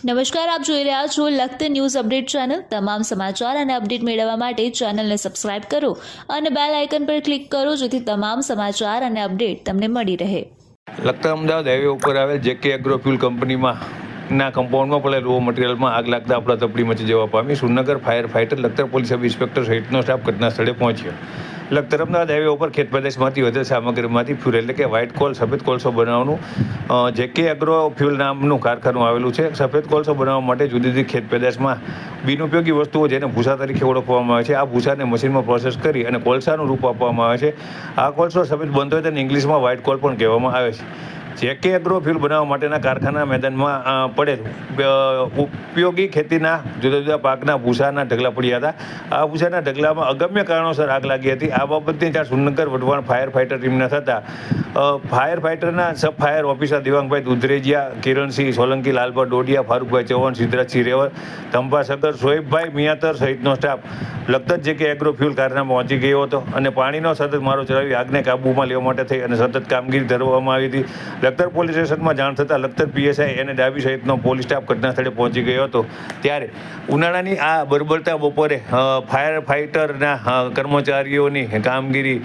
નમસ્કાર, આપ જોઈ રહ્યા છો લખતર ન્યૂઝ અપડેટ ચેનલ। તમામ સમાચાર અને અપડેટ મેળવવા માટે ચેનલને સબસ્ક્રાઇબ કરો અને બેલ આઇકન પર ક્લિક કરો જેથી તમામ સમાચાર અને અપડેટ તમને મળી રહે। લખતર અમદાવાદ હાઈવે ઉપર આવેલ જેકે એગ્રો ફ્યુલ કંપનીમાં ના કમ્પાઉન્ડમાં પડેલ રો મટીરિયલમાં આગ લાગતા અફડાતફડી મચી જવા પામી। Surnagar fire fighter, Lakhtar police sub inspector સહિતનો સ્ટાફ ઘટના સ્થળે પહોંચ્યો। લખતર અમદાવાદ હાઈવે ઉપર ખેત પ્રદેશમાંથી વધેલ સામગ્રીમાંથી ફ્યુલ એટલે કે વ્હાઇટ કોલ, સફેદ કોલસો બનાવવાનું જેકે એગ્રો ફ્યુલ નામનું કારખાનું આવેલું છે। સફેદ કોલસો બનાવવા માટે જુદી જુદી ખેત પેદાશમાં બિનઉપયોગી વસ્તુઓ જેને ભૂસા તરીકે ઓળખવામાં આવે છે, આ ભૂસાને મશીનમાં પ્રોસેસ કરી અને કોલસાનું રૂપ આપવામાં આવે છે। આ કોલસો સફેદ બનતો હોય તેને ઇંગ્લિશમાં વ્હાઇટ કોલ પણ કહેવામાં આવે છે। જેકે એગ્રો ફ્યુલ બનાવવા માટેના કારખાના મેદાનમાં પડેલ ઉપયોગી ખેતીના જુદા જુદા પાકના ભૂસાના ઢગલા પડ્યા હતા। આ ભૂસાના ઢગલામાં અગમ્ય કારણોસર આગ લાગી હતી। આ બાબતની જાણ સુરનગર વઢવાણ ફાયર ફાઇટર ટીમને થતાં ફાયર ફાઇટરના sub fire officer Divangbhai Dudhrejiya, Kiransinh Solanki, Lalbha Dodiya, Farukbhai Chauhan, Siddhrajsinh Revar, Dhampa Sagar, Shoebbhai Miyatar સહિતનો staff Lakhtar JK agro fuel કારખાનામાં પહોંચી ગયો હતો અને પાણીનો સતત મારો ચલાવી આગને કાબૂમાં લેવા માટે થઈ અને સતત કામગીરી ધરવામાં આવી હતી। લખતર પોલીસ સ્ટેશનમાં જાણ થતાં લખતર પીએસઆઈ અને ડાબી સહિતનો પોલીસ સ્ટાફ ઘટના સ્થળે પહોંચી ગયો હતો। ત્યારે ઉનાળાની આ બરબરતા બપોરે ફાયર ફાઇટરના કર્મચારીઓની કામગીરી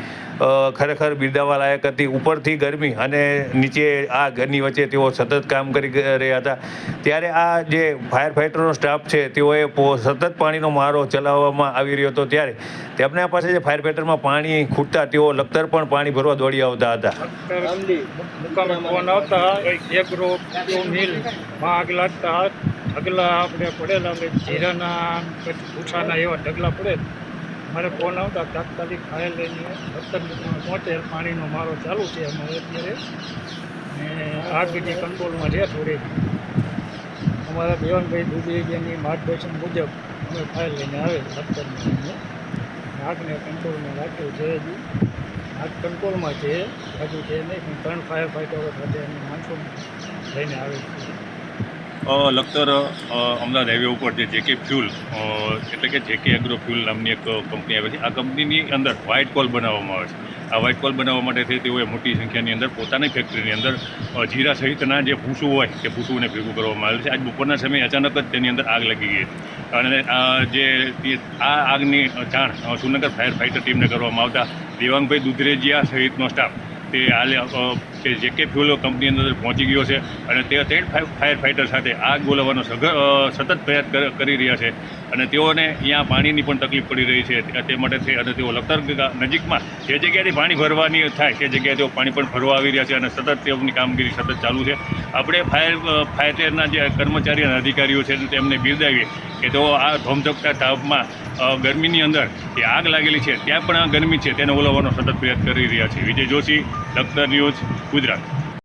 ખરેખર બિરદાવવા લાયક હતી। ઉપરથી ગરમી અને નીચે આગની વચ્ચે તેઓ સતત કામ કરી રહ્યા હતા। ત્યારે આ જે ફાયર ફાઇટરનો સ્ટાફ છે તેઓએ સતત પાણીનો મારો ચલાવવામાં આવી રહ્યો હતો। ત્યારે તેમના પાસે જે ફાયર ફાઇટરમાં પાણી ખૂટતા તેઓ લખતર પણ પાણી ભરવા દોડી આવતા હતા। ફોન આવતા એગ્રો મિલમાં આગ લાગતા ઢગલા આપણે પડેલા જીરાના ભૂસાના એવા ઢગલા પડે મારે ફોન આવતા તાત્કાલિક ફાયર લઈને લખતર પહોંચે। પાણીનો મારો ચાલુ છે અમારે અત્યારે ને આગ જે કંટ્રોલમાં છે થોડી અમારા દેવાનભાઈ દુબેજીયાની માર્ગદર્શન મુજબ અમે ફાયર લઈને આવે લખતરમાં આગને કંટ્રોલમાં રાખ્યું છે। હજી આગ કંટ્રોલમાં છે, હજુ છે નહીં પણ 3 ફાયર ફાઇટરો સાથે અને માણસો લઈને આવે છે। લખતર અમદાવાદ હાઈવે ઉપર જે જેકે ફ્યુલ એટલે કે જેકે એગ્રો ફ્યુલ નામની એક કંપની આવે છે। આ કંપનીની અંદર વ્હાઇટ કોલ બનાવવામાં આવે છે। આ વ્હાઇટ કોલ બનાવવા માટે તેઓએ મોટી સંખ્યાની અંદર પોતાની ફેક્ટરીની અંદર જીરા સહિતના જે ભૂસું હોય તે ભૂસુંને ભેગું કરવામાં આવેલું છે। આજ બપોરના સમયે અચાનક જ તેની અંદર આગ લાગી ગઈ અને આ આગની જાણ સુરનગર ફાયર ફાઇટર ટીમને કરવામાં આવતા દેવાંગભાઈ દુધરેજિયા સહિતનો સ્ટાફ તે હાલ જેકે ફ્યુલ કંપની અંદર પહોંચી ગયો છે અને તે 3 ફાયર ફાઇટર સાથે આગ બોલાવવાનો સતત પ્રયાસ કરી રહ્યા છે અને તેઓને અહીંયા પાણીની પણ તકલીફ પડી રહી છે। તે માટે અને તેઓ લખતર નજીકમાં જે જગ્યાએથી પાણી ભરવાની થાય તે જગ્યાએ તેઓ પાણી પણ ભરવા આવી રહ્યા છે અને સતત તેઓની કામગીરી સતત ચાલુ છે। આપણે ફાયરના જે કર્મચારી અને અધિકારીઓ છે તેમને બિરદાવીએ કે તેઓ આ ધોમધકતા તાપમાં ગરમીની અંદર જે આગ લાગેલી છે ત્યાં પણ આ ગરમી છે તેને ઓલવવાનો સતત પ્રયાસ કરી રહ્યા છે। વિજય જોશી, લખતર ન્યૂઝ, ગુજરાત।